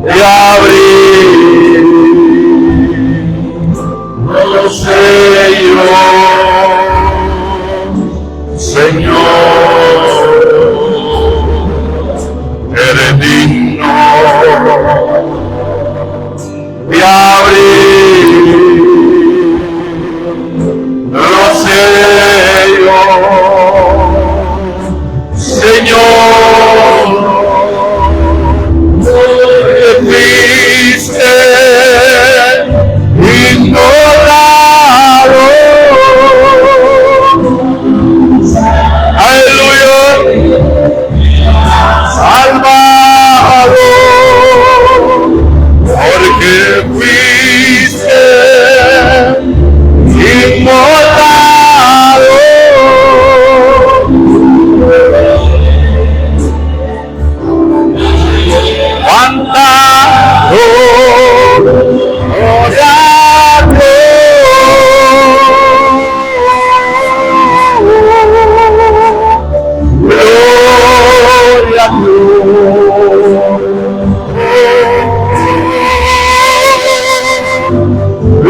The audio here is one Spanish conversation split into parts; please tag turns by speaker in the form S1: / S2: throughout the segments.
S1: de abrir los sellos, Señor, eres digno de abrir los sellos, Señor, que fuiste ignorado. Aleluya, salvado, porque fuiste inmolado. Cuánta gloria a Dios, gloria a Dios, gloria a Dios,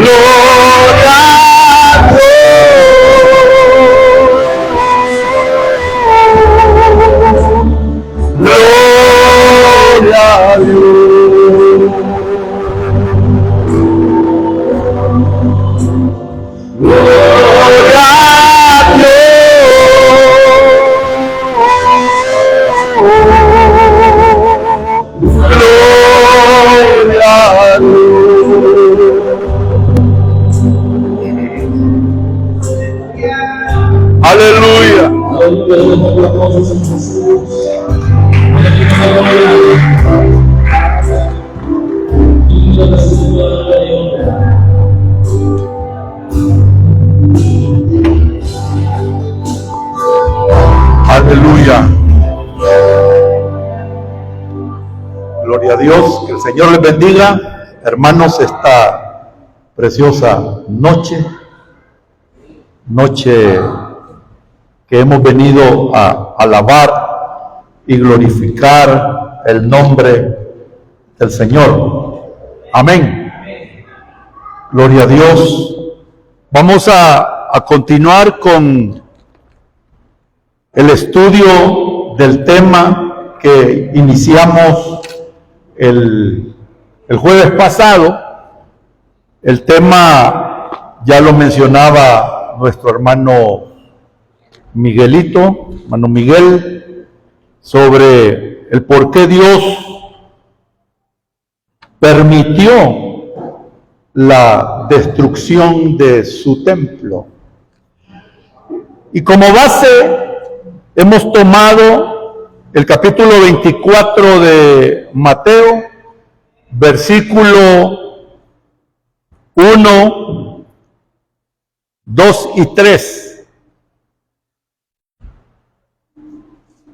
S1: gloria a Dios. Gloria a Dios, gloria a Dios. Aleluya. Aleluya. Gloria a Dios. Que el Señor les bendiga, hermanos, esta preciosa noche que hemos venido a alabar y glorificar el nombre del Señor. Amén. Gloria a Dios. Vamos a continuar con el estudio del tema que iniciamos el jueves pasado. El tema ya lo mencionaba nuestro hermano Miguelito, hermano Miguel, sobre el por qué Dios permitió la destrucción de su templo. Y como base hemos tomado el capítulo 24 de Mateo, versículo 1, 2 y 3.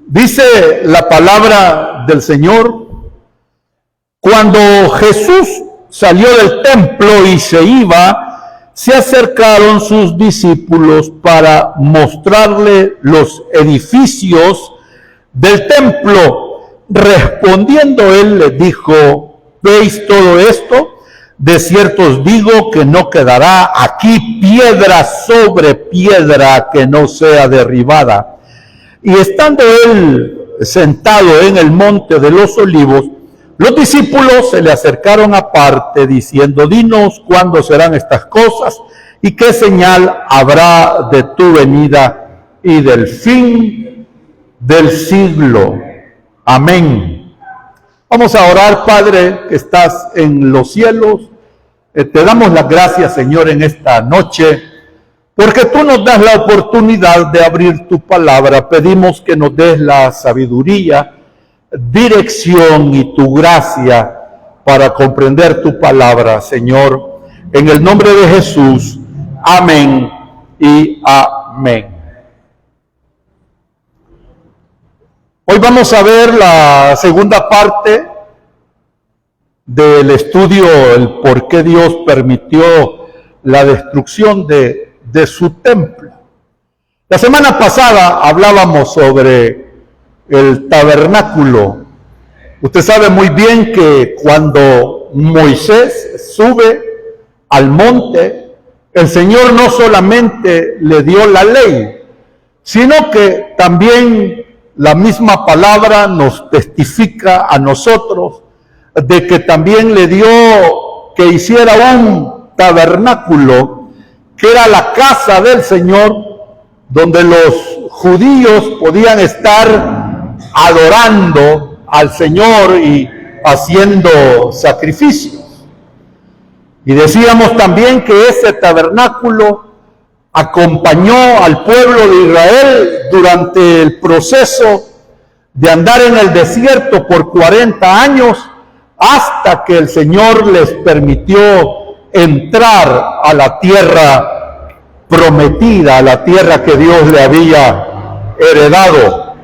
S1: Dice la palabra del Señor: cuando Jesús salió del templo y se iba, se acercaron sus discípulos para mostrarle los edificios del templo. Respondiendo él les dijo: ¿veis todo esto? De cierto os digo que no quedará aquí piedra sobre piedra que no sea derribada. Y estando él sentado en el monte de los olivos, los discípulos se le acercaron aparte, diciendo: dinos cuándo serán estas cosas y qué señal habrá de tu venida y del fin del siglo. Amén. Vamos a orar. Padre que estás en los cielos, te damos las gracias, Señor, en esta noche, porque tú nos das la oportunidad de abrir tu palabra. Pedimos que nos des la sabiduría, dirección y tu gracia para comprender tu palabra, Señor, en el nombre de Jesús. Amén y amén. Hoy vamos a ver la segunda parte del estudio, el por qué Dios permitió la destrucción de su templo. La semana pasada hablábamos sobre el tabernáculo. Usted sabe muy bien que cuando Moisés sube al monte, el Señor no solamente le dio la ley, sino que también la misma palabra nos testifica a nosotros de que también le dio que hiciera un tabernáculo, que era la casa del Señor, donde los judíos podían estar adorando al Señor y haciendo sacrificios. Y decíamos también que ese tabernáculo acompañó al pueblo de Israel durante el proceso de andar en el desierto por 40 años, hasta que el Señor les permitió entrar a la tierra prometida, a la tierra que Dios le había heredado.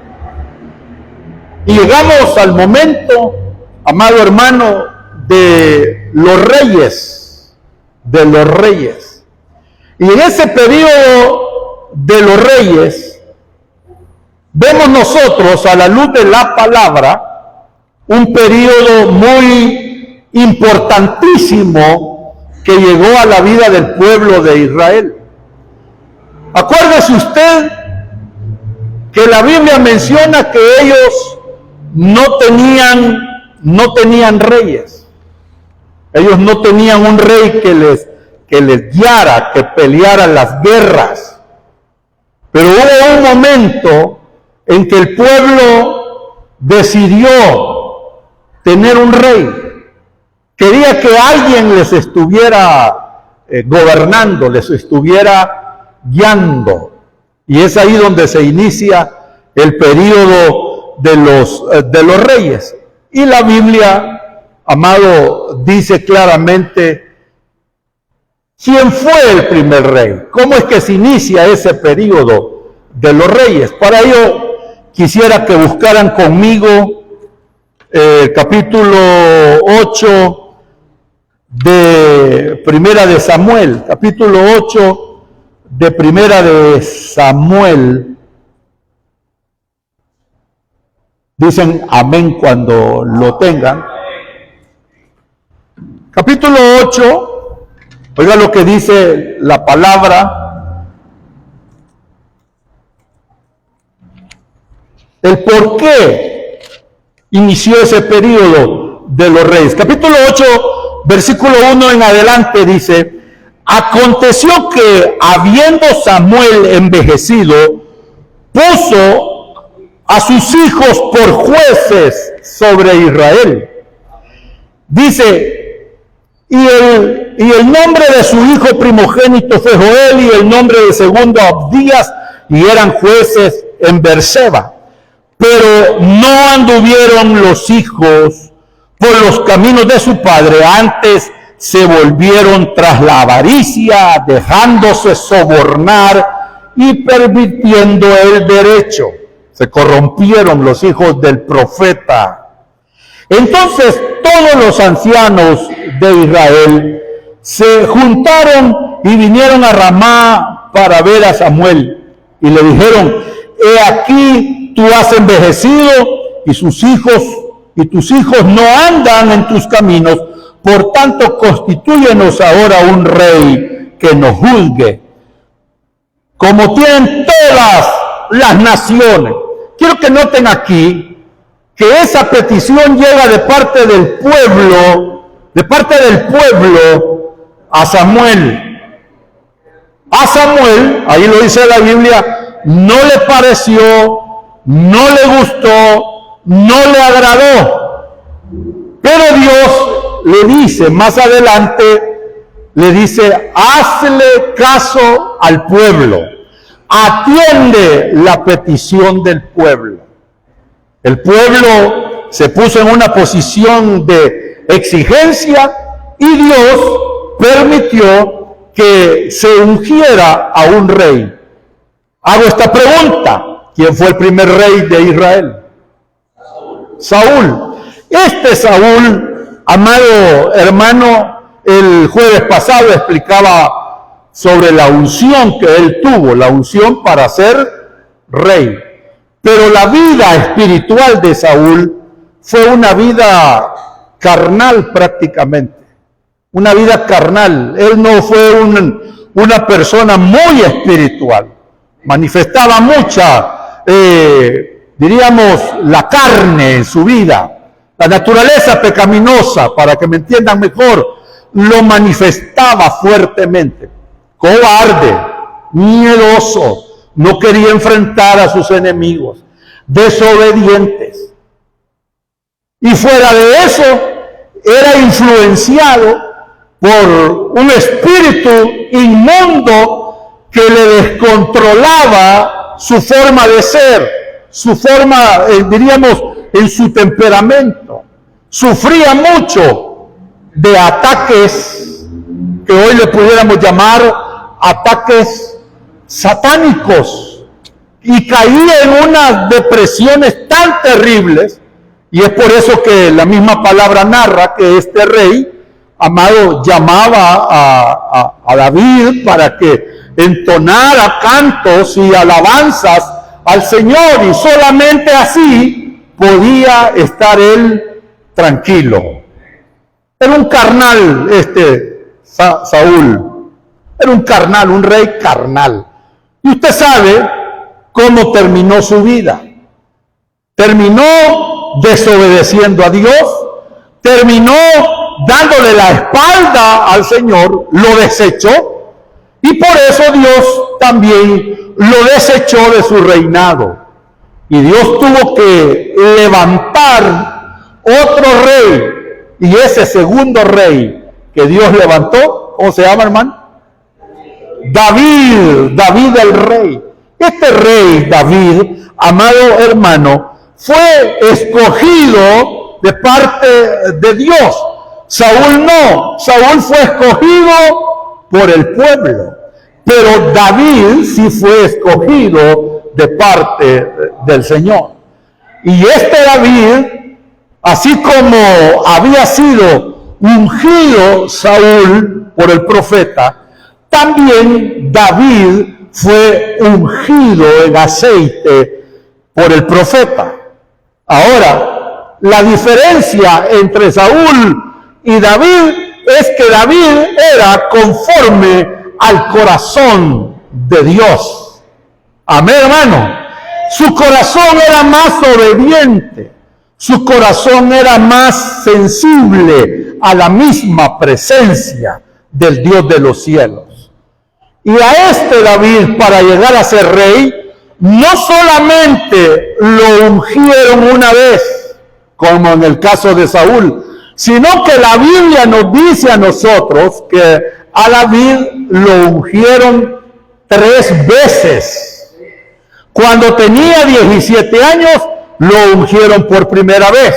S1: Y llegamos al momento, amado hermano, de los reyes, Y en ese periodo de los reyes, vemos nosotros, a la luz de la palabra, un periodo muy importantísimo que llegó a la vida del pueblo de Israel. Acuérdese usted que la Biblia menciona que ellos no tenían reyes. Ellos no tenían un rey que les guiara, que peleara las guerras. Pero hubo un momento en que el pueblo decidió tener un rey. Quería que alguien les estuviera gobernando, les estuviera guiando. Y es ahí donde se inicia el período de los reyes. Y la Biblia, amado, dice claramente quién fue el primer rey. ¿Cómo es que se inicia ese período de los reyes? Para ello quisiera que buscaran conmigo capítulo 8 de Primera de Samuel, capítulo 8 de Primera de Samuel. Dicen amén cuando lo tengan. Capítulo 8, oiga lo que dice la palabra. El por qué inició ese periodo de los reyes. Capítulo 8, versículo 1 en adelante dice: aconteció que, habiendo Samuel envejecido, puso a sus hijos por jueces sobre Israel. Dice, y el nombre de su hijo primogénito fue Joel, y el nombre del segundo Abdías, y eran jueces en Beerseba. Pero no anduvieron los hijos por los caminos de su padre, antes se volvieron tras la avaricia, dejándose sobornar y permitiendo el derecho. Se corrompieron los hijos del profeta. Entonces todos los ancianos de Israel se juntaron y vinieron a Ramá para ver a Samuel. Y le dijeron: he aquí, tú has envejecido y tus hijos no andan en tus caminos, por tanto constitúyenos ahora un rey que nos juzgue, como tienen todas las naciones. Quiero que noten aquí que esa petición llega de parte del pueblo a Samuel. A Samuel, ahí lo dice la Biblia, no le pareció, no le gustó, no le agradó. Pero Dios le dice más adelante, le dice: hazle caso al pueblo, atiende la petición del pueblo. El pueblo se puso en una posición de exigencia y Dios permitió que se ungiera a un rey. Hago esta pregunta: ¿quién fue el primer rey de Israel? Saúl. Este Saúl, amado hermano, el jueves pasado explicaba sobre la unción que él tuvo, la unción para ser rey. Pero la vida espiritual de Saúl fue una vida carnal prácticamente, una vida carnal. Él no fue una persona muy espiritual, manifestaba mucha, diríamos, la carne en su vida. La naturaleza pecaminosa, para que me entiendan mejor, lo manifestaba fuertemente. Cobarde, miedoso, no quería enfrentar a sus enemigos, desobedientes. Y fuera de eso, era influenciado por un espíritu inmundo que le descontrolaba su forma de ser, su forma, diríamos, en su temperamento. Sufría mucho de ataques que hoy le pudiéramos llamar ataques satánicos, y caía en unas depresiones tan terribles, y es por eso que la misma palabra narra que este rey, amado, llamaba a David para que entonara cantos y alabanzas al Señor, y solamente así podía estar él tranquilo. Era un carnal Saúl, era un carnal, un rey carnal. Y usted sabe cómo terminó su vida. Terminó desobedeciendo a Dios, terminó dándole la espalda al Señor, lo desechó, y por eso Dios también lo desechó de su reinado. Y Dios tuvo que levantar otro rey, y ese segundo rey que Dios levantó, ¿cómo se llama, hermano? David el rey. Este rey David, amado hermano, fue escogido de parte de Dios. Saúl no, Saúl fue escogido por el pueblo, pero David sí fue escogido de parte del Señor. Y este David, así como había sido ungido Saúl por el profeta, también David fue ungido en aceite por el profeta. Ahora, la diferencia entre Saúl y David es que David era conforme al corazón de Dios. Amén, hermano. Su corazón era más obediente, su corazón era más sensible a la misma presencia del Dios de los cielos. Y a este David, para llegar a ser rey, no solamente lo ungieron una vez, como en el caso de Saúl, sino que la Biblia nos dice a nosotros que a David lo ungieron 3 veces. Cuando tenía 17 años, lo ungieron por primera vez.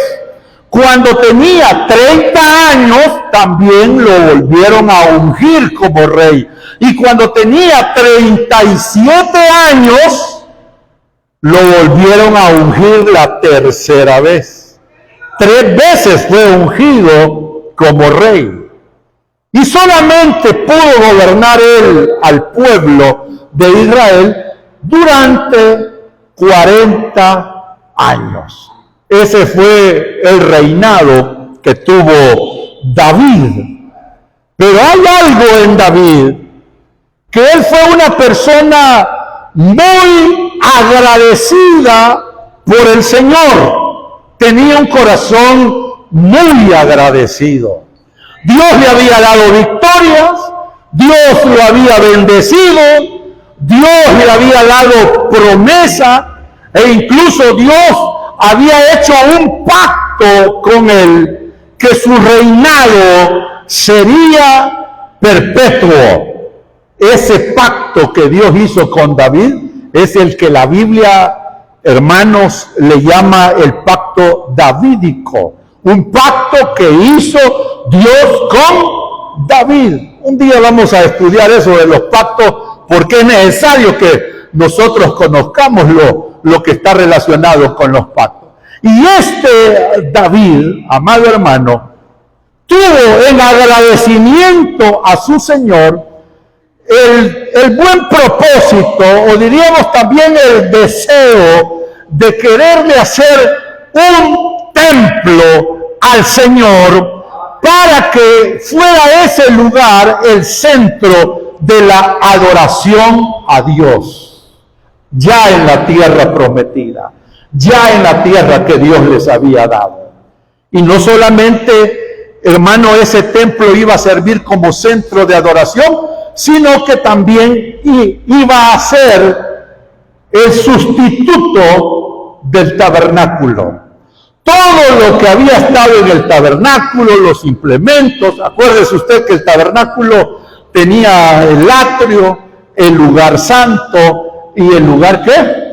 S1: Cuando tenía 30 años, también lo volvieron a ungir como rey. Y cuando tenía 37 años, lo volvieron a ungir la tercera vez. 3 veces fue ungido como rey. Y solamente pudo gobernar él al pueblo de Israel durante 40 años. Ese fue el reinado que tuvo David. Pero hay algo en David, que él fue una persona muy agradecida por el Señor. Tenía un corazón muy agradecido. Dios le había dado victorias, Dios lo había bendecido, Dios le había dado promesa, e incluso Dios había hecho un pacto con él, que su reinado sería perpetuo. Ese pacto que Dios hizo con David es el que la Biblia, hermanos, le llama el pacto davídico. Un pacto que hizo Dios con David. Un día vamos a estudiar eso de los pactos, porque es necesario que nosotros conozcamos lo que está relacionado con los pactos. Y este David, amado hermano, tuvo en agradecimiento a su Señor el buen propósito, o diríamos también el deseo de quererle hacer un templo al Señor para que fuera ese lugar el centro de la adoración a Dios, ya en la tierra prometida, ya en la tierra que Dios les había dado. Y no solamente, hermano, ese templo iba a servir como centro de adoración, sino que también iba a ser el sustituto del tabernáculo. Todo lo que había estado en el tabernáculo, los implementos, acuérdese usted que el tabernáculo tenía el atrio, el lugar santo y el lugar ¿qué?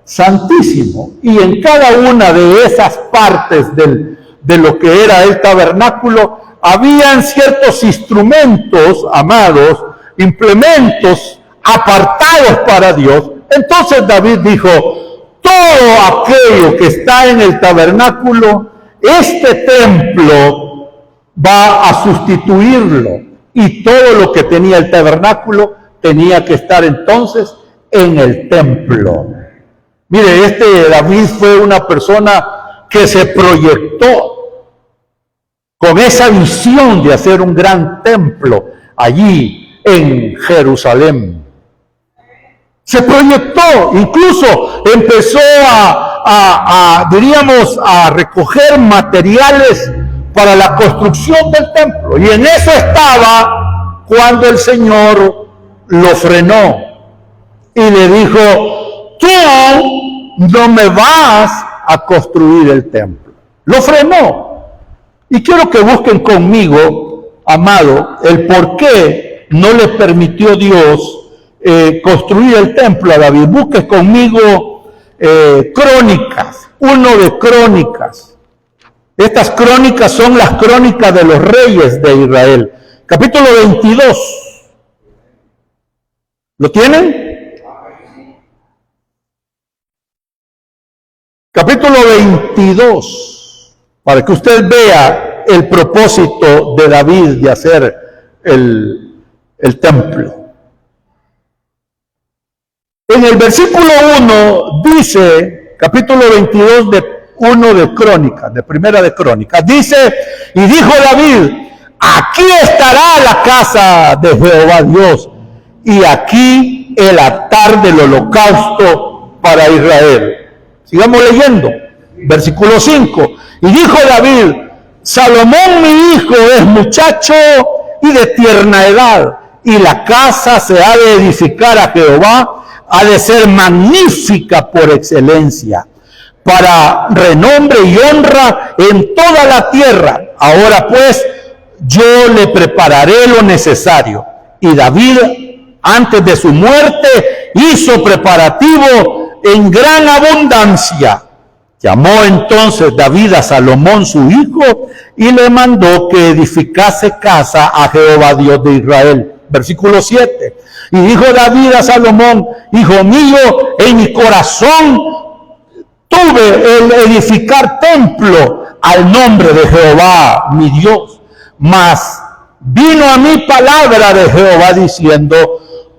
S1: Santísimo. Y en cada una de esas partes de lo que era el tabernáculo, habían ciertos instrumentos, amados, implementos apartados para Dios. Entonces David dijo, todo aquello que está en el tabernáculo, este templo va a sustituirlo. Y todo lo que tenía el tabernáculo tenía que estar entonces en el templo. Mire, David fue una persona que se proyectó con esa visión de hacer un gran templo allí en Jerusalén. Se proyectó, incluso empezó diríamos, a recoger materiales para la construcción del templo. Y en eso estaba cuando el Señor lo frenó y le dijo, tú no me vas a construir el templo. Lo frenó. Y quiero que busquen conmigo, amado, el por qué no le permitió Dios construir el templo a David. Busquen conmigo Crónicas, 1 de Crónicas. Estas crónicas son las crónicas de los reyes de Israel. Capítulo 22. ¿Lo tienen? Capítulo 22. Para que usted vea el propósito de David de hacer el templo. En el versículo 1 dice, capítulo 22 de 1 de Crónicas, de Primera de Crónicas, dice, y dijo David, aquí estará la casa de Jehová Dios, y aquí el altar del holocausto para Israel. Sigamos leyendo, versículo 5. Y dijo David, Salomón mi hijo es muchacho y de tierna edad, y la casa se ha de edificar a Jehová, ha de ser magnífica por excelencia, para renombre y honra en toda la tierra. Ahora pues, yo le prepararé lo necesario. Y David, antes de su muerte, hizo preparativo en gran abundancia. Llamó entonces David a Salomón su hijo y le mandó que edificase casa a Jehová Dios de Israel. Versículo 7. Y dijo David a Salomón, hijo mío, en mi corazón tuve el edificar templo al nombre de Jehová mi Dios. Mas vino a mí palabra de Jehová diciendo,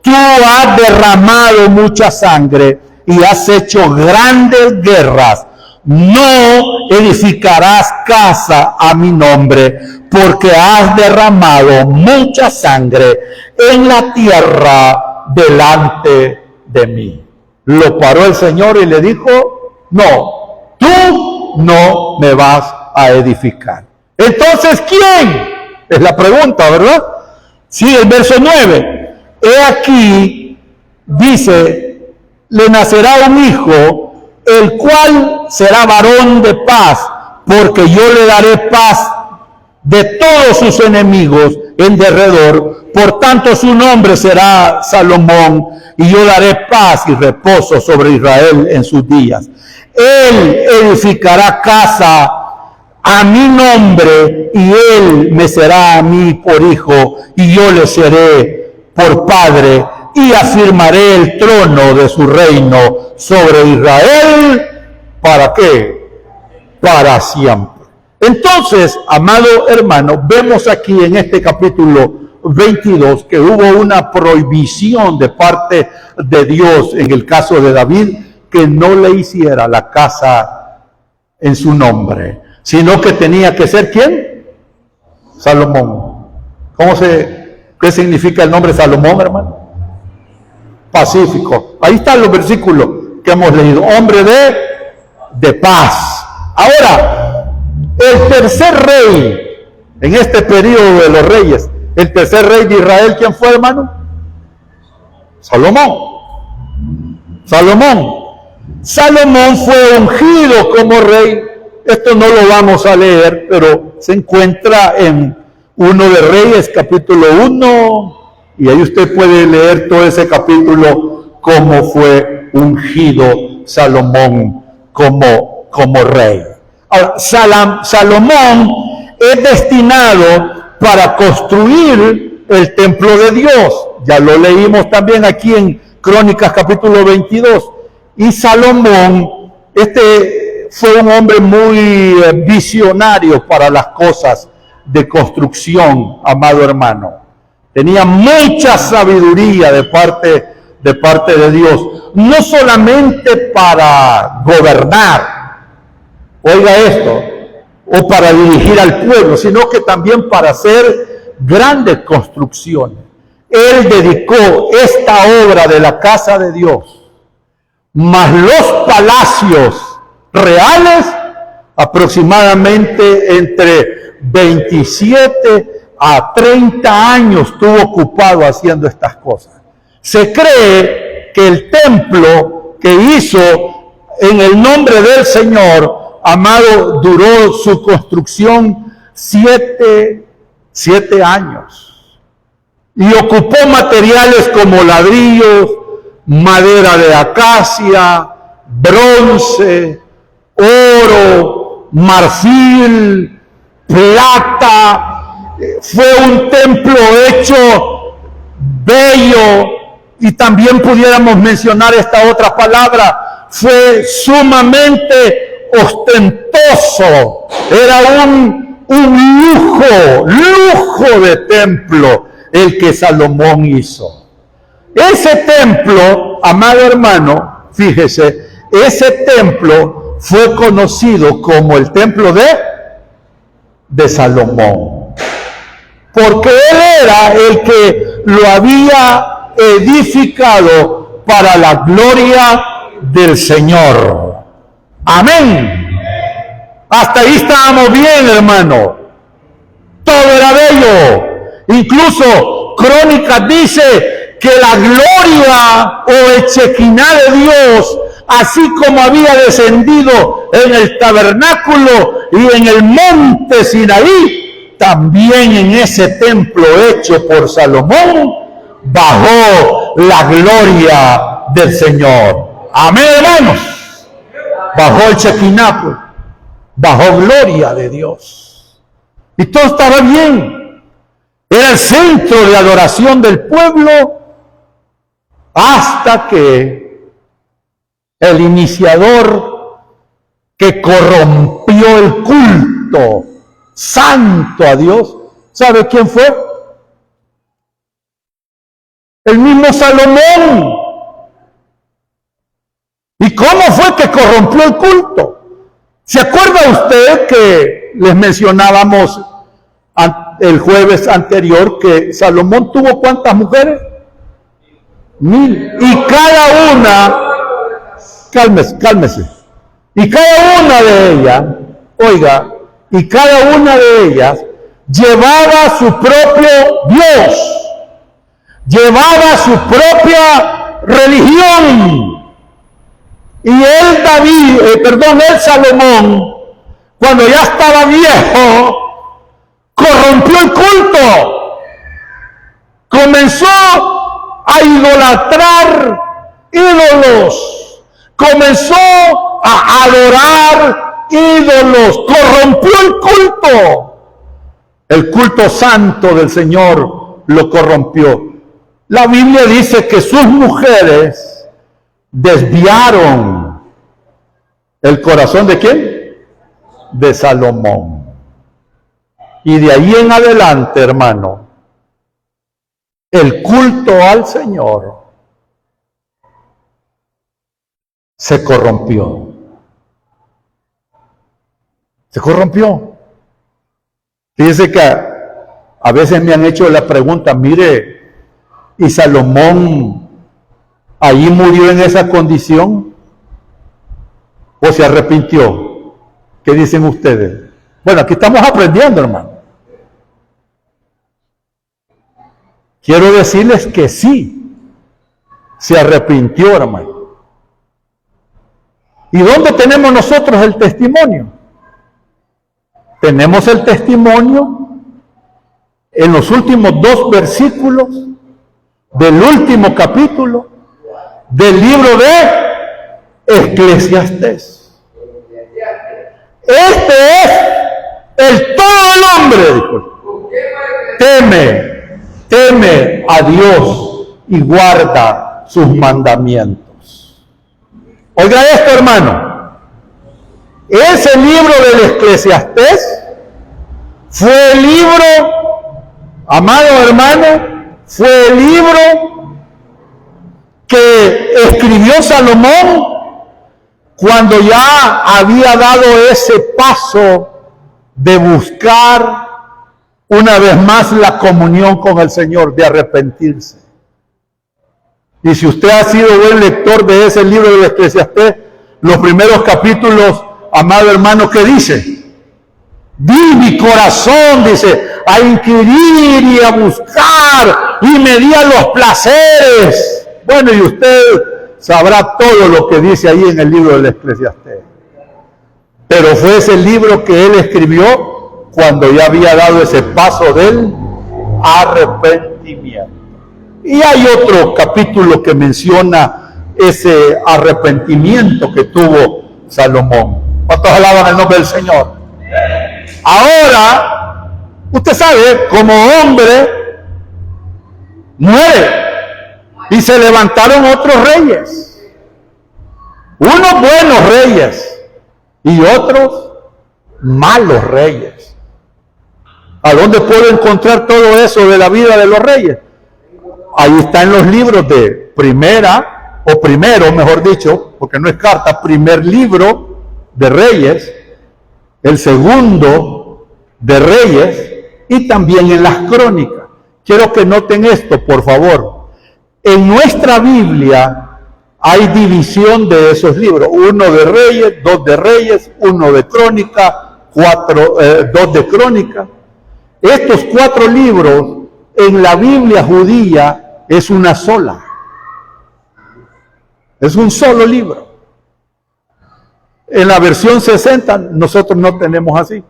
S1: tú has derramado mucha sangre y has hecho grandes guerras. No edificarás casa a mi nombre, porque has derramado mucha sangre en la tierra delante de mí. Lo paró el Señor y le dijo, no, tú no me vas a edificar. Entonces, ¿quién? Es la pregunta, ¿verdad? Sí, el verso 9. He aquí, dice, le nacerá un hijo, el cual será varón de paz, porque yo le daré paz de todos sus enemigos en derredor. Por tanto, su nombre será Salomón, y yo daré paz y reposo sobre Israel en sus días. Él edificará casa a mi nombre, y él me será a mí por hijo, y yo le seré por padre, y afirmaré el trono de su reino sobre Israel. ¿Para qué? Para siempre. Entonces, amado hermano, vemos aquí en este capítulo 22 que hubo una prohibición de parte de Dios en el caso de David, que no le hiciera la casa en su nombre, sino que tenía que ser ¿quién? Salomón. ¿Qué significa el nombre Salomón, hermano? Pacífico. Ahí están los versículos que hemos leído. Hombre de paz. Ahora, el tercer rey, en este periodo de los reyes, el tercer rey de Israel, ¿quién fue, hermano? Salomón. Salomón fue ungido como rey. Esto no lo vamos a leer, pero se encuentra en 1 de Reyes, capítulo 1, y ahí usted puede leer todo ese capítulo, cómo fue ungido Salomón como rey. Ahora, Salomón es destinado para construir el templo de Dios. Ya lo leímos también aquí en Crónicas capítulo 22. Y Salomón, fue un hombre muy visionario para las cosas de construcción, amado hermano. Tenía mucha sabiduría de parte de Dios, no solamente para gobernar, oiga esto, o para dirigir al pueblo, sino que también para hacer grandes construcciones. Él dedicó esta obra de la casa de Dios, más los palacios reales, aproximadamente entre 27 a 30 años estuvo ocupado haciendo estas cosas. Se cree que el templo que hizo en el nombre del Señor, amado, duró su construcción 7 años. Y ocupó materiales como ladrillos, madera de acacia, bronce, oro, marfil, plata. Fue un templo hecho bello, y también pudiéramos mencionar esta otra palabra, fue sumamente ostentoso. Era un lujo de templo el que Salomón hizo. Ese templo, amado hermano, fíjese, ese templo fue conocido como el templo de Salomón, porque él era el que lo había edificado para la gloria del Señor. Amén. Hasta ahí estábamos bien, hermano. Todo era bello. Incluso Crónicas dice que la gloria o el Shekinah de Dios, así como había descendido en el tabernáculo y en el monte Sinaí, también en ese templo hecho por Salomón bajó la gloria del Señor. Amén, hermanos. Bajó el Shekinah, bajó gloria de Dios. Y todo estaba bien. Era el centro de adoración del pueblo, hasta que el iniciador que corrompió el culto santo a Dios, ¿sabe quién fue? El mismo Salomón. ¿Y cómo fue que corrompió el culto? ¿Se acuerda usted que les mencionábamos el jueves anterior que Salomón tuvo cuántas mujeres? 1000. Y cada una, cálmese, y cada una de ellas, oiga, y cada una de ellas llevaba su propio Dios, llevaba su propia religión. Y él Salomón, cuando ya estaba viejo, corrompió el culto, comenzó a idolatrar ídolos, comenzó a adorar ídolos, corrompió el culto santo del Señor lo corrompió. La Biblia dice que sus mujeres desviaron el corazón ¿de quién? De Salomón. Y de ahí en adelante, hermano, el culto al Señor se corrompió. Se corrompió. Fíjense que a veces me han hecho la pregunta, mire, ¿y Salomón ahí murió en esa condición? ¿O se arrepintió? ¿Qué dicen ustedes? Bueno, aquí estamos aprendiendo, hermano. Quiero decirles que sí, se arrepintió, hermano. ¿Y dónde tenemos nosotros el testimonio? Tenemos el testimonio en los últimos 2 versículos del último capítulo del libro de Eclesiastés. Este es el todo el hombre, dijo. Teme a Dios y guarda sus mandamientos. Oiga esto, hermano. Ese libro del Eclesiastés fue el libro, amado hermano, fue el libro que escribió Salomón cuando ya había dado ese paso de buscar una vez más la comunión con el Señor, de arrepentirse. Y si usted ha sido buen lector de ese libro del Eclesiastés, los primeros capítulos, amado hermano, ¿qué dice? Di mi corazón, dice, a inquirir y a buscar, y me di a los placeres. Bueno, y usted sabrá todo lo que dice ahí en el libro del Eclesiastés. Pero fue ese libro que él escribió cuando ya había dado ese paso del arrepentimiento. Y hay otro capítulo que menciona ese arrepentimiento que tuvo Salomón. ¿Cuántos alaban el nombre del Señor? Ahora, usted sabe, como hombre, muere. Y se levantaron otros reyes. Unos buenos reyes y otros malos reyes. ¿A dónde puedo encontrar todo eso de la vida de los reyes? Ahí está en los libros de primero, mejor dicho, porque no es carta, primer libro de Reyes, el segundo de Reyes y también en las crónicas. Quiero que noten esto, por favor. En nuestra Biblia hay división de esos libros. 1 de Reyes, 2 de Reyes, 1 de Crónica, 2 de Crónica. Estos 4 libros en la Biblia judía es una sola. Es un solo libro. En la versión 60 nosotros no tenemos así.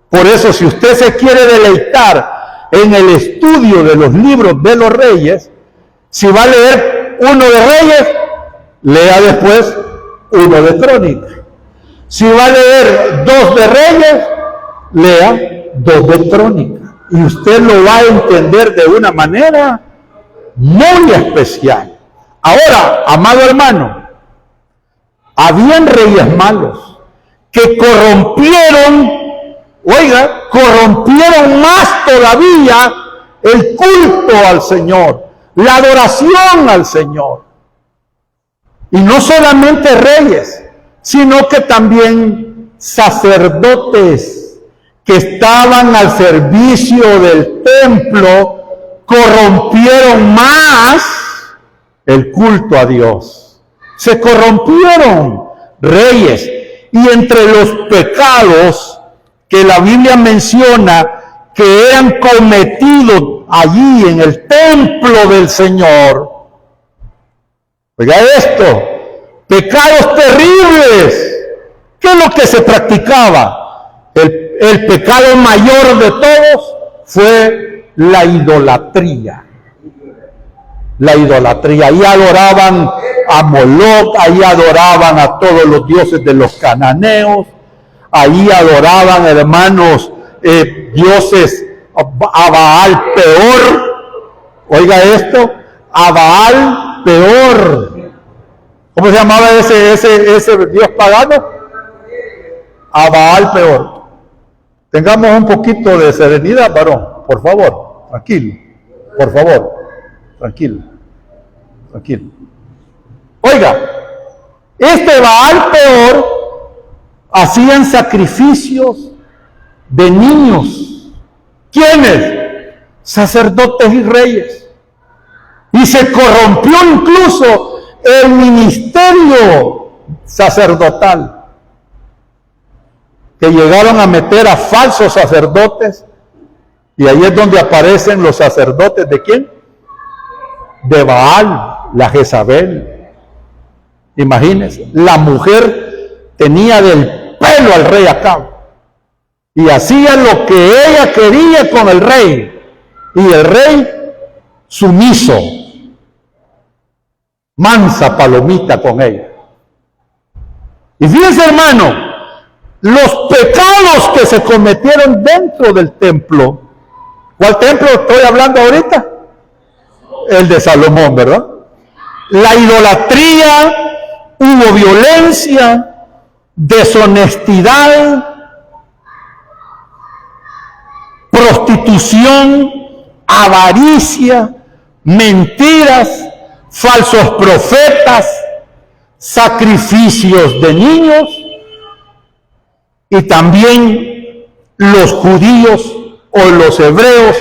S1: Por eso, si usted se quiere deleitar en el estudio de los libros de los reyes, si va a leer 1 de Reyes, lea después 1 de Crónica. Si va a leer 2 de Reyes, lea 2 de Crónica. Y usted lo va a entender de una manera muy especial. Ahora, amado hermano, habían reyes malos que corrompieron más todavía el culto al Señor, la adoración al Señor. Y no solamente reyes, sino que también sacerdotes que estaban al servicio del templo corrompieron más el culto a Dios. Se corrompieron reyes. Y entre los pecados que la Biblia menciona que eran cometidos allí en el templo del Señor, oiga esto, pecados terribles. ¿Qué es lo que se practicaba? El pecado mayor de todos fue la idolatría. La idolatría. Ahí adoraban a Moloch, ahí adoraban a todos los dioses de los cananeos, ahí adoraban, hermanos, dioses, a Baal peor. Oiga esto, a Baal peor. ¿Cómo se llamaba ese dios pagano? A Baal peor. Tengamos un poquito de serenidad, varón, por favor, tranquilo, por favor. tranquilo. Oiga, este Baal peor hacían sacrificios de niños. ¿Quiénes? Sacerdotes y reyes. Y se corrompió incluso el ministerio sacerdotal, que llegaron a meter a falsos sacerdotes, y ahí es donde aparecen los sacerdotes ¿de quién? De Baal, la Jezabel. Imagínense, la mujer tenía del pelo al rey Acab y hacía lo que ella quería con el rey, y el rey sumiso, mansa palomita con ella. Y fíjense, hermano, los pecados que se cometieron dentro del templo. ¿Cuál templo estoy hablando ahorita? El de Salomón, ¿verdad? La idolatría, hubo violencia, deshonestidad, prostitución, avaricia, mentiras, falsos profetas, sacrificios de niños, y también los judíos o los hebreos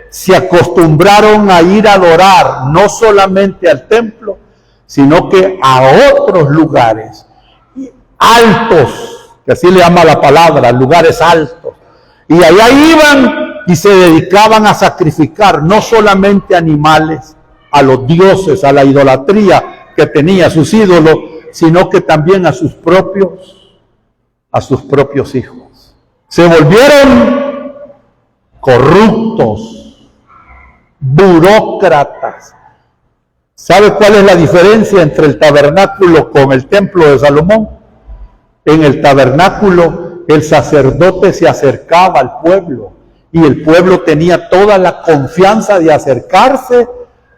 S1: se acostumbraron a ir a adorar no solamente al templo, sino que a otros lugares altos, que así le llama la palabra, lugares altos. Y allá iban y se dedicaban a sacrificar no solamente animales, a los dioses, a la idolatría que tenía sus ídolos, sino que también a sus propios hijos. Se volvieron corruptos, burócratas. ¿Sabe cuál es la diferencia entre el tabernáculo con el templo de Salomón? En el tabernáculo el sacerdote se acercaba al pueblo y el pueblo tenía toda la confianza de acercarse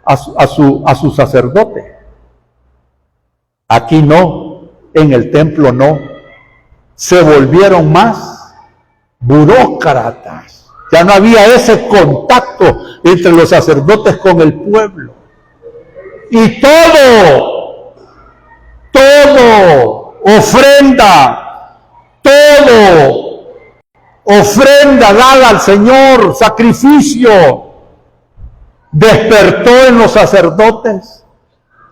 S1: a su sacerdote. Aquí no, en el templo no. Se volvieron más burócratas. Ya no había ese contacto entre los sacerdotes con el pueblo. Y todo, ofrenda dada al Señor, sacrificio, despertó en los sacerdotes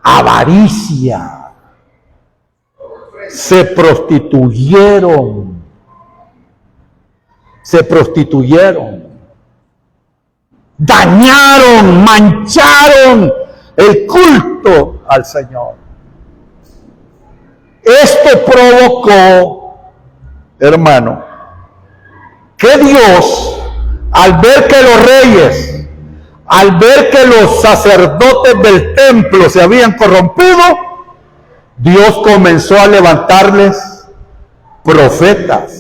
S1: avaricia. Se prostituyeron, dañaron, mancharon el culto al Señor. Esto provocó, hermano, que Dios, al ver que los reyes, al ver que los sacerdotes del templo se habían corrompido, Dios comenzó a levantarles profetas.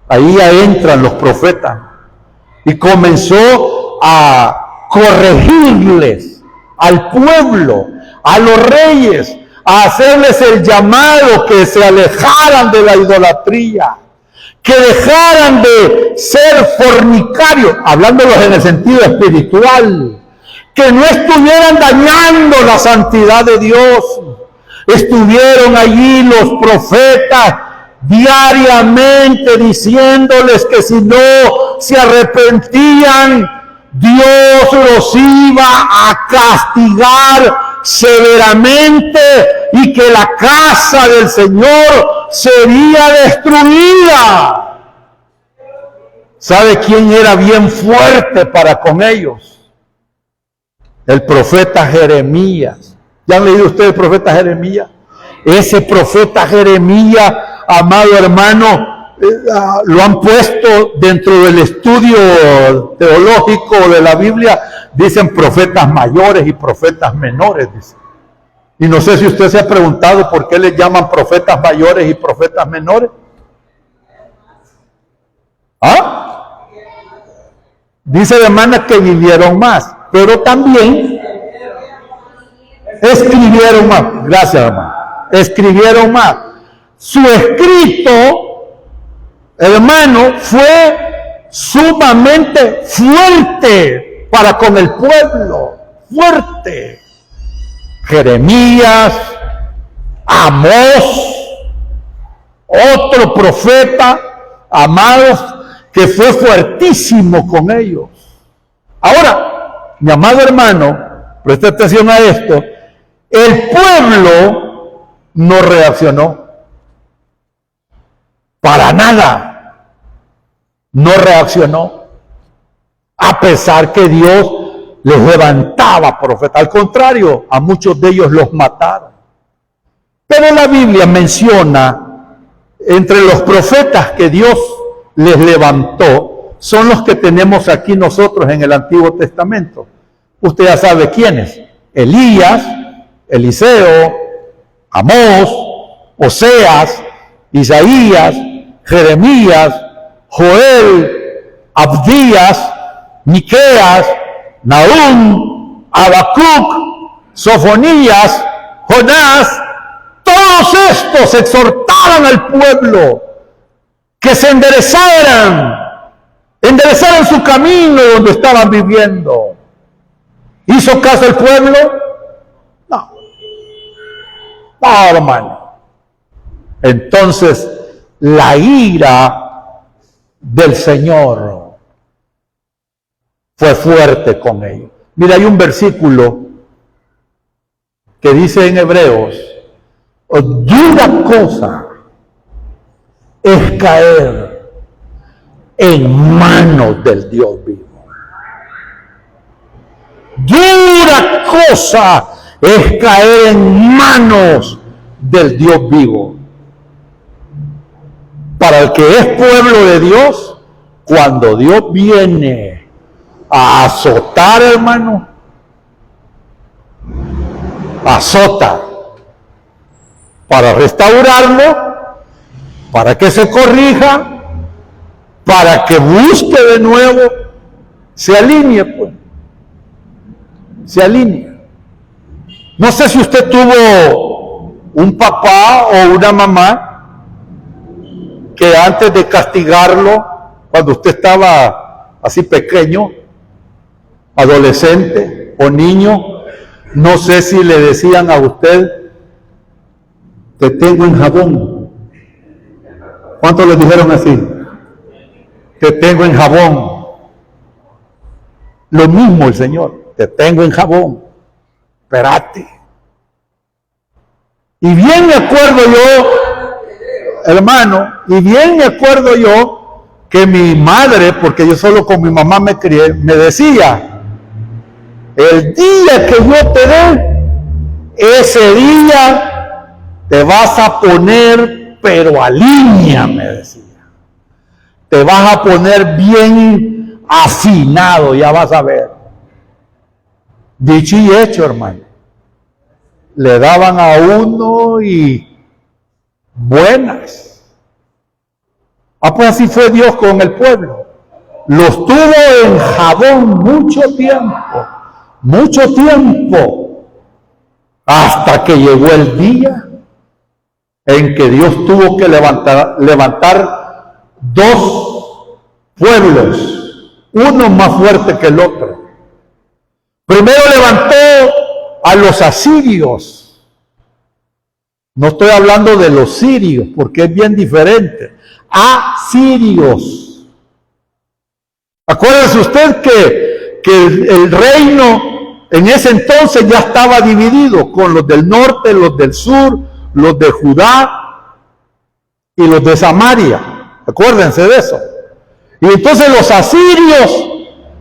S1: Ahí entran los profetas. Y comenzó a corregirles al pueblo, a los reyes, a hacerles el llamado que se alejaran de la idolatría, que dejaran de ser fornicarios, hablándolos en el sentido espiritual, que no estuvieran dañando la santidad de Dios. Estuvieron allí los profetas diariamente diciéndoles que si no se arrepentían, Dios los iba a castigar severamente y que la casa del Señor sería destruida. ¿Sabe quién era bien fuerte para con ellos? El profeta Jeremías. ¿Ya han leído ustedes el profeta Jeremías? Ese profeta Jeremías, amado hermano, lo han puesto dentro del estudio teológico de la Biblia. Dicen profetas mayores y profetas menores, dicen. Y no sé si usted se ha preguntado por qué les llaman profetas mayores y profetas menores. ¿Ah? Dice la hermana que vivieron más, pero también escribieron más. Gracias, hermano. Escribieron más. Su escrito, hermano, fue sumamente fuerte para con el pueblo. fuerte. Jeremías, Amós, otro profeta, amados, que fue fuertísimo con ellos. Ahora, mi amado hermano, presta atención a esto, el pueblo no reaccionó. Para nada. No reaccionó. A pesar que Dios les levantaba profetas. Al contrario, a muchos de ellos los mataron. Pero la Biblia menciona, entre los profetas que Dios les levantó, son los que tenemos aquí nosotros en el Antiguo Testamento. Usted ya sabe quiénes. Elías, Eliseo, Amós, Oseas, Isaías, Jeremías, Joel, Abdías, Miqueas, Nahum, Habacuc, Sofonías, Jonás. Todos estos exhortaron al pueblo que se enderezaran su camino donde estaban viviendo. ¿Hizo caso el pueblo? No. No, hermano. Entonces, la ira del Señor fue fuerte con ellos. Mira, hay un versículo que dice en Hebreos, dura cosa es caer en manos del Dios vivo. Dura cosa es caer en manos del Dios vivo. Para el que es pueblo de Dios, cuando Dios viene a azotar, hermano, azota para restaurarlo, para que se corrija, para que busque de nuevo, se alinee, pues. Se alinea. No sé si usted tuvo un papá o una mamá que antes de castigarlo, cuando usted estaba así pequeño, adolescente o niño, no sé si le decían a usted, te tengo en jabón. ¿Cuántos le dijeron así? Te tengo en jabón. Lo mismo el Señor, te tengo en jabón. Espérate. Y bien me acuerdo yo, hermano, y bien me acuerdo yo que mi madre, porque yo solo con mi mamá me crié, me decía, el día que yo te dé, ese día te vas a poner, pero a línea, me decía. Te vas a poner bien afinado, ya vas a ver. Dicho y hecho, hermano. Le daban a uno y buenas. Pues así fue Dios con el pueblo. Los tuvo en jabón mucho tiempo, hasta que llegó el día en que Dios tuvo que levantar dos pueblos, uno más fuerte que el otro. Primero levantó a los asirios. No estoy hablando de los sirios, porque es bien diferente. Asirios. Acuérdese usted que el reino en ese entonces ya estaba dividido con los del norte, los del sur, los de Judá y los de Samaria. Acuérdense de eso. Y entonces los asirios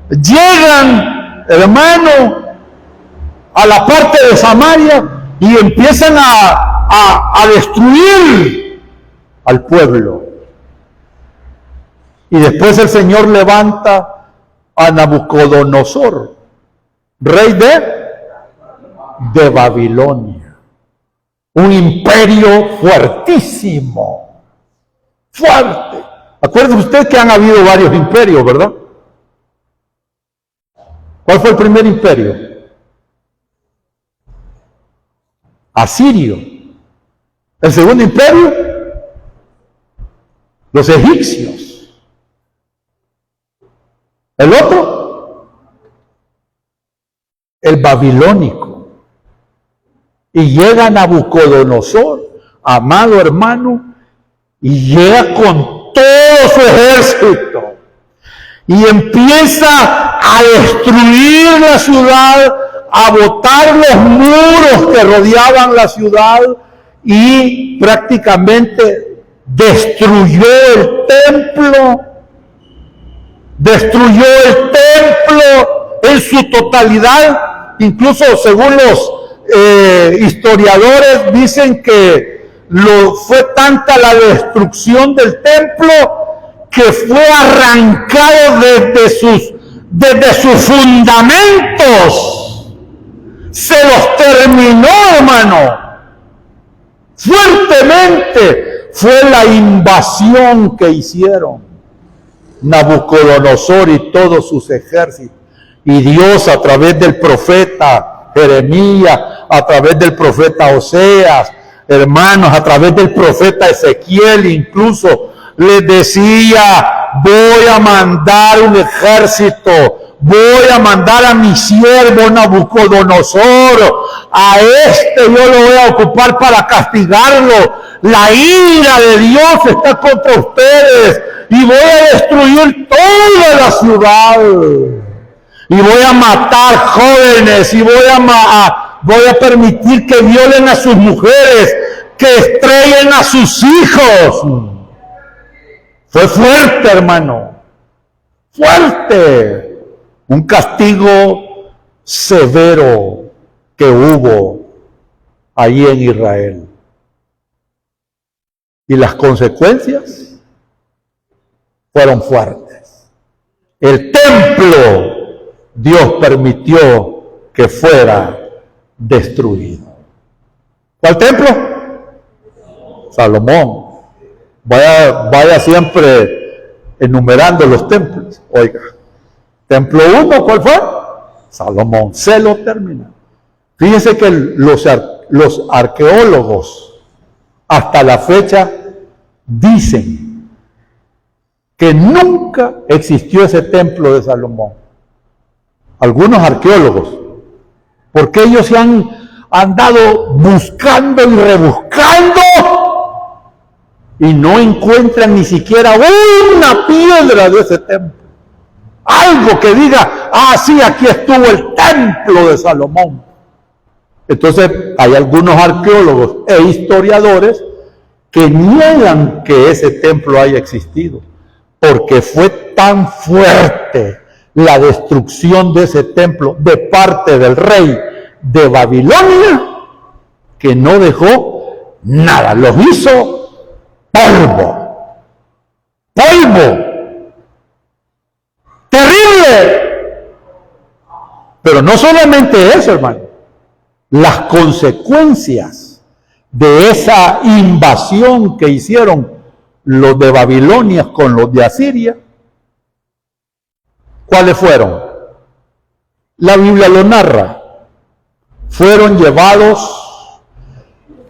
S1: llegan, hermano, a la parte de Samaria y empiezan a destruir al pueblo. Y después el Señor levanta a Nabucodonosor, rey de Babilonia. Un imperio fuertísimo, fuerte. Acuérdese usted que han habido varios imperios, ¿verdad? ¿Cuál fue el primer imperio? Asirio. El segundo imperio, los egipcios. El otro, el babilónico. Y llega Nabucodonosor, amado hermano, y llega con todo su ejército. Y empieza a destruir la ciudad, a botar los muros que rodeaban la ciudad y prácticamente destruyó el templo. Destruyó el templo en su totalidad. Incluso según los historiadores dicen que fue tanta la destrucción del templo que fue arrancado desde sus fundamentos. Se los terminó, hermano. Fuertemente fue la invasión que hicieron Nabucodonosor y todos sus ejércitos. Y Dios, a través del profeta Jeremías, a través del profeta Oseas, hermanos, a través del profeta Ezequiel, incluso les decía: voy a mandar un ejército, voy a mandar a mi siervo Nabucodonosor, a yo lo voy a ocupar para castigarlo. La ira de Dios está contra ustedes y voy a destruir toda la ciudad. Y voy a matar jóvenes y voy a permitir que violen a sus mujeres, que estrellen a sus hijos. Fue fuerte, hermano. Fuerte. Un castigo severo que hubo allí en Israel. Y las consecuencias fueron fuertes. El templo, Dios permitió que fuera destruido. ¿Cuál templo? Salomón. Vaya siempre enumerando los templos. Oiga, templo 1, ¿cuál fue? Salomón. Se lo terminó. Fíjense que los arqueólogos hasta la fecha dicen que nunca existió ese templo de Salomón. Algunos arqueólogos, porque ellos se han andado buscando y rebuscando y no encuentran ni siquiera una piedra de ese templo. Algo que diga: sí, aquí estuvo el templo de Salomón. Entonces hay algunos arqueólogos e historiadores que niegan que ese templo haya existido, porque fue tan fuerte la destrucción de ese templo de parte del rey de Babilonia que no dejó nada, los hizo polvo. Terrible. Pero no solamente eso, hermano. Las consecuencias de esa invasión que hicieron los de Babilonia con los de Asiria, ¿cuáles fueron? La Biblia lo narra. Fueron llevados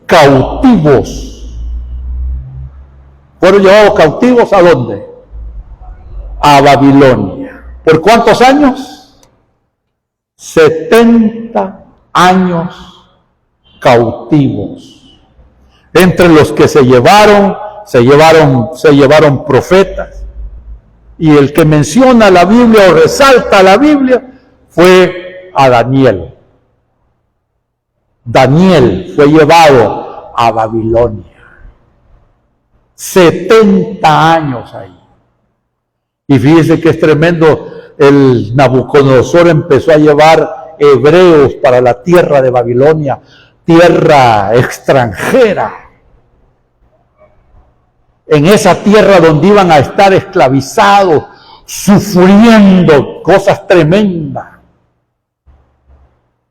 S1: cautivos. ¿Fueron llevados cautivos a dónde? A Babilonia. ¿Por cuántos años? 70 años cautivos. Entre los que se llevaron profetas. Y el que menciona la Biblia o resalta la Biblia fue a Daniel. Daniel fue llevado a Babilonia. 70 años ahí. Y fíjese que es tremendo. El Nabucodonosor empezó a llevar hebreos para la tierra de Babilonia, tierra extranjera. En esa tierra donde iban a estar esclavizados, sufriendo cosas tremendas.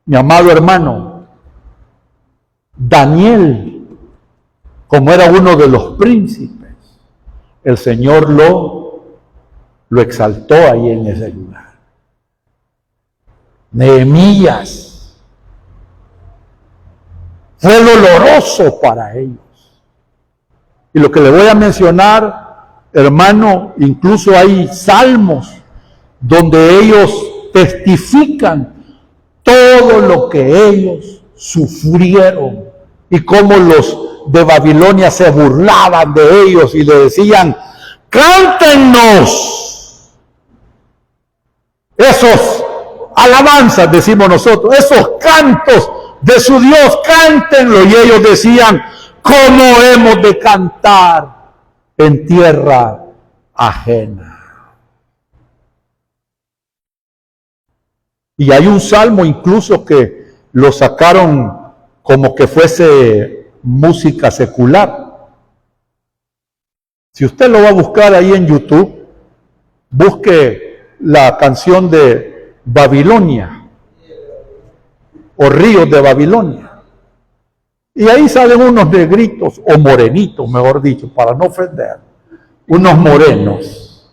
S1: Mi amado hermano, Daniel, como era uno de los príncipes, el Señor lo exaltó ahí en ese lugar. Nehemías, fue doloroso para ellos. Y lo que le voy a mencionar, hermano, incluso hay salmos donde ellos testifican todo lo que ellos sufrieron y cómo los de Babilonia se burlaban de ellos y le decían: cántennos esos alabanzas, decimos nosotros, esos cantos de su Dios, cántenlo. Y ellos decían: ¿cómo hemos de cantar en tierra ajena? Y hay un salmo incluso que lo sacaron como que fuese música secular. Si usted lo va a buscar ahí en YouTube, busque la canción de Babilonia o Ríos de Babilonia. Y ahí salen unos negritos, o morenitos, mejor dicho, para no ofender, unos morenos,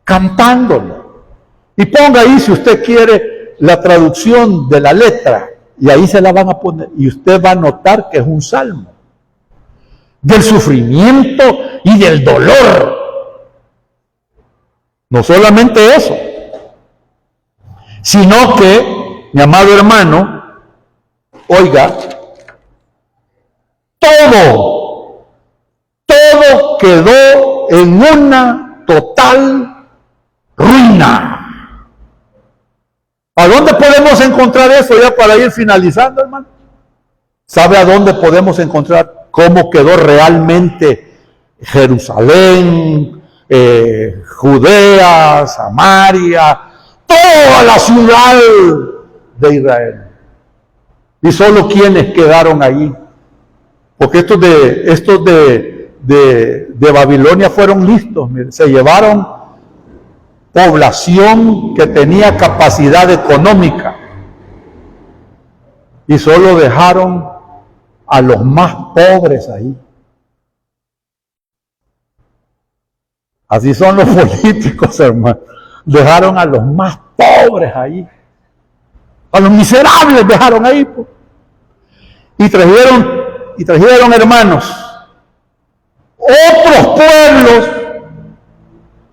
S1: cantándolo. Y ponga ahí, si usted quiere, la traducción de la letra, y ahí se la van a poner, y usted va a notar que es un salmo del sufrimiento y del dolor. No solamente eso, sino que, mi amado hermano, oiga, todo quedó en una total ruina. ¿A dónde podemos encontrar eso ya para ir finalizando, hermano? ¿Sabe a dónde podemos encontrar cómo quedó realmente Jerusalén, Judea, Samaria, toda la ciudad de Israel? Y solo quienes quedaron ahí. Porque estos de Babilonia fueron listos, miren, se llevaron población que tenía capacidad económica y solo dejaron a los más pobres ahí. Así son los políticos, hermano. Dejaron a los más pobres ahí. A los miserables dejaron ahí. Pues. Y trajeron, hermanos, otros pueblos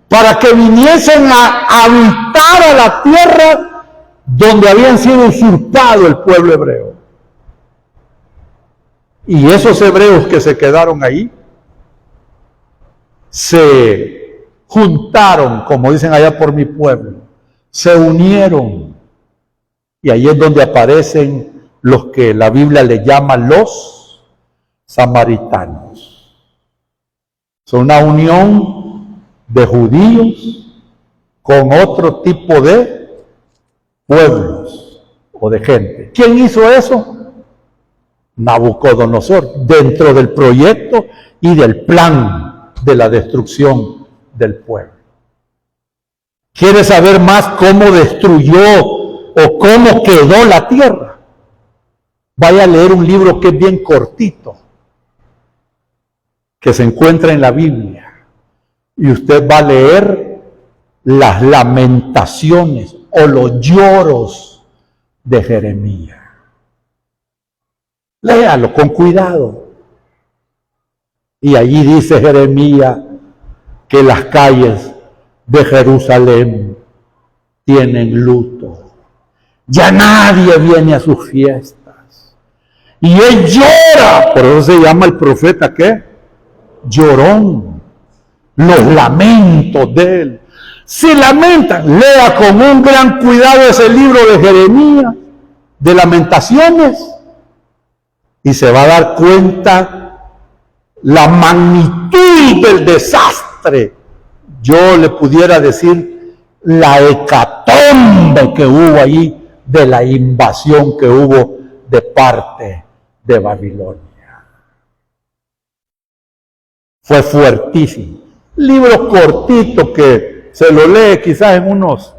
S1: para que viniesen a habitar a la tierra donde habían sido usurpado el pueblo hebreo. Y esos hebreos que se quedaron ahí se juntaron, como dicen allá por mi pueblo, se unieron. Y ahí es donde aparecen los que la Biblia le llama los samaritanos. Son una unión de judíos con otro tipo de pueblos o de gente. ¿Quién hizo eso? Nabucodonosor, dentro del proyecto y del plan de la destrucción del pueblo. ¿Quiere saber más cómo destruyó o cómo quedó la tierra? Vaya a leer un libro que es bien cortito, que se encuentra en la Biblia. Y usted va a leer las lamentaciones o los lloros de Jeremías. Léalo con cuidado. Y allí dice Jeremías que las calles de Jerusalén tienen luto. Ya nadie viene a sus fiestas. Y él llora. Por eso se llama el profeta, ¿qué? Llorón. Los lamentos de él. Se lamentan. Lea con un gran cuidado ese libro de Jeremías, de Lamentaciones, y se va a dar cuenta la magnitud del desastre. Yo le pudiera decir la hecatombe que hubo allí, de la invasión que hubo de parte de Babilonia. Fue fuertísimo. Libro cortito que se lo lee quizás en unos,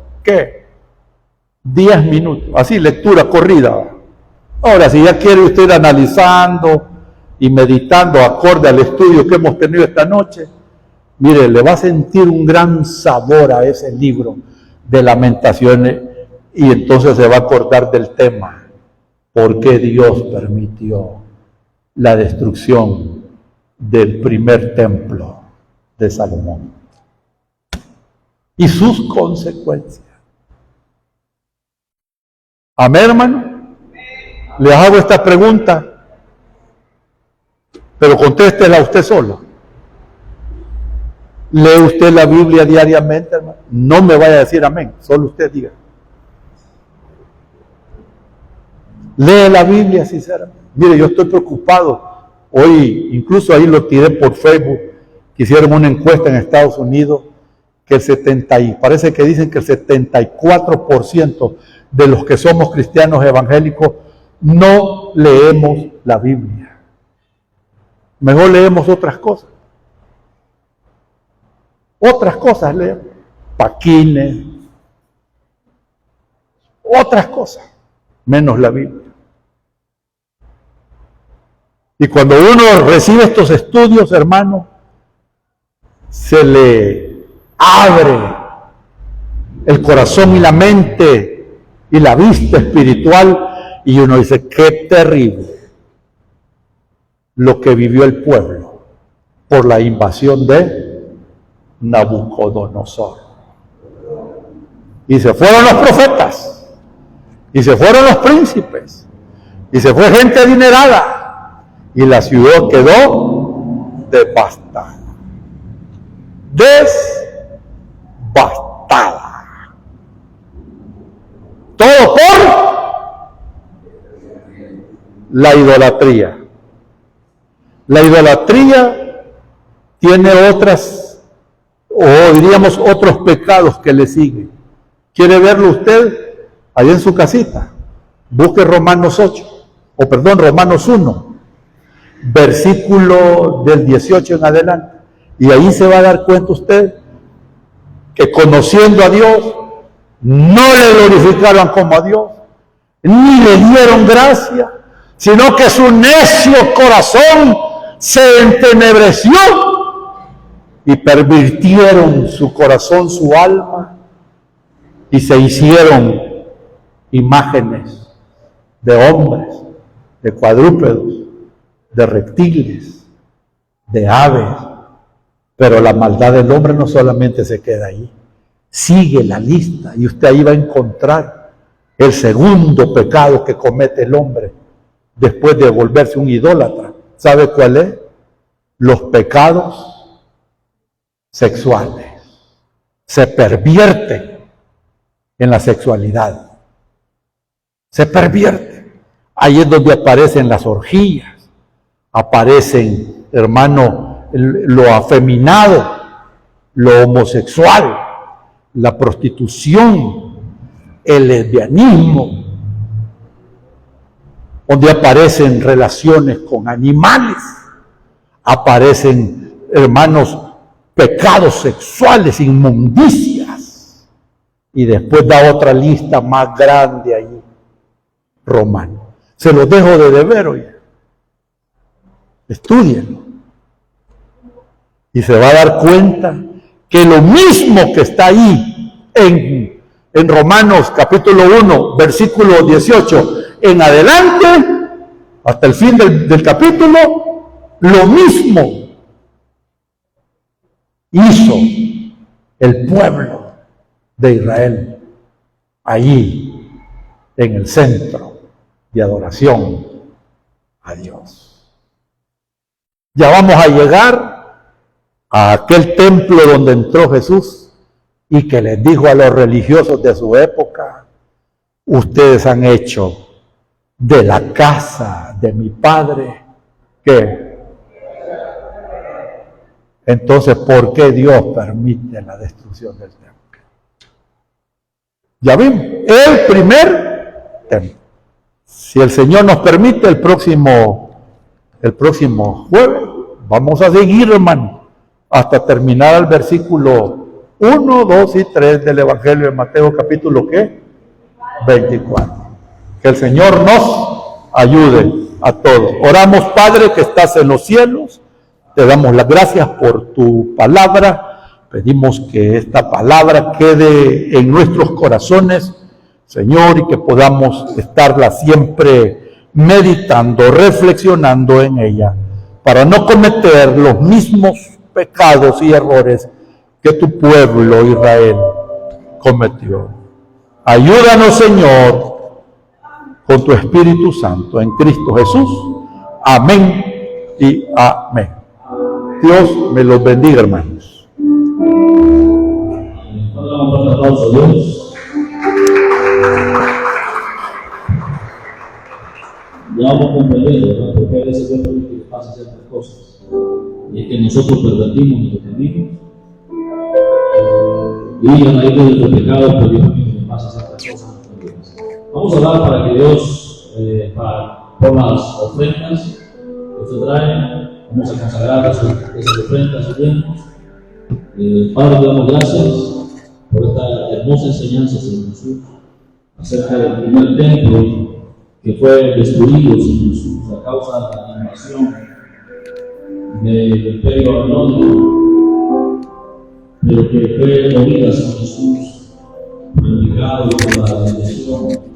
S1: 10 minutos. Así, lectura corrida. Ahora, si ya quiere usted ir analizando y meditando acorde al estudio que hemos tenido esta noche, mire, le va a sentir un gran sabor a ese libro de Lamentaciones y entonces se va a acordar del tema. ¿Por qué Dios permitió la destrucción del primer templo de Salomón? Y sus consecuencias. Amén, hermano. Les hago esta pregunta, pero contéstela usted solo. ¿Lee usted la Biblia diariamente, hermano? No me vaya a decir amén, solo usted diga. ¿Lee la Biblia sinceramente? Mire, yo estoy preocupado. Hoy, incluso ahí lo tiré por Facebook, que hicieron una encuesta en Estados Unidos, que parece que dicen que el 74% de los que somos cristianos evangélicos no leemos la Biblia. Mejor leemos otras cosas. Otras cosas leemos. Paquines. Otras cosas. Menos la Biblia. Y cuando uno recibe estos estudios, hermano, se le abre el corazón y la mente y la vista espiritual y uno dice, qué terrible lo que vivió el pueblo por la invasión de Nabucodonosor. Y se fueron los profetas, y se fueron los príncipes, y se fue gente adinerada, y la ciudad quedó devastada. Devastada. Todo por la idolatría. La idolatría tiene otras, o diríamos otros pecados que le siguen. ¿Quiere verlo usted? Allá en su casita. Busque Romanos 1, versículo del 18 en adelante. Y ahí se va a dar cuenta usted que conociendo a Dios, no le glorificaron como a Dios, ni le dieron gracia, sino que su necio corazón se entenebreció y pervirtieron su corazón, su alma, y se hicieron imágenes de hombres, de cuadrúpedos, de reptiles, de aves. Pero la maldad del hombre no solamente se queda ahí, sigue la lista y usted ahí va a encontrar el segundo pecado que comete el hombre después de volverse un idólatra. ¿Sabe cuál es? Los pecados sexuales. Se pervierte en la sexualidad. Se pervierte. Ahí es donde aparecen las orgías. Aparecen, hermano, lo afeminado, lo homosexual, la prostitución, el lesbianismo, donde aparecen relaciones con animales, aparecen, hermanos, pecados sexuales, inmundicias, y después da otra lista más grande ahí, Romano. Se los dejo de deber hoy. Estúdienlo. Y se va a dar cuenta que lo mismo que está ahí en Romanos capítulo 1, versículo 18 en adelante, hasta el fin del capítulo, lo mismo hizo el pueblo de Israel allí en el centro de adoración a Dios. Ya vamos a llegar a aquel templo donde entró Jesús y que les dijo a los religiosos de su época, ustedes han hecho de la casa de mi padre, ¿qué? Entonces, ¿por qué Dios permite la destrucción del templo? Ya vimos, el primer templo. Si el Señor nos permite, el próximo jueves, vamos a seguir, hermano, hasta terminar el versículo 1, 2 y 3 del Evangelio de Mateo, capítulo, ¿qué? 24. Que el Señor nos ayude a todos. Oramos, Padre, que estás en los cielos. Te damos las gracias por tu palabra. Pedimos que esta palabra quede en nuestros corazones, Señor, y que podamos estarla siempre meditando, reflexionando en ella, para no cometer los mismos pecados y errores que tu pueblo Israel cometió. Ayúdanos, Señor, con tu Espíritu Santo, en Cristo Jesús. Amén y amén. Dios me los bendiga, hermanos.
S2: Un aplauso a Dios. Ya vamos comprendiendo, ¿verdad? Porque a veces Dios permite que pasen ciertas cosas. Y es que nosotros pervertimos nuestros caminos. Y a raíz de nuestros pecados, pues Dios permite que pasen ciertas cosas. Vamos a orar para que Dios, por las ofrendas que usted trae, vamos a consagrar esas ofrendas y diezmos. Padre, te damos gracias por esta hermosa enseñanza, Señor Jesús, acerca del primer templo que fue destruido, Señor Jesús, a causa de la invasión del imperio babilónico, pero que fue demovida, Señor Jesús, por el pecado y por la bendición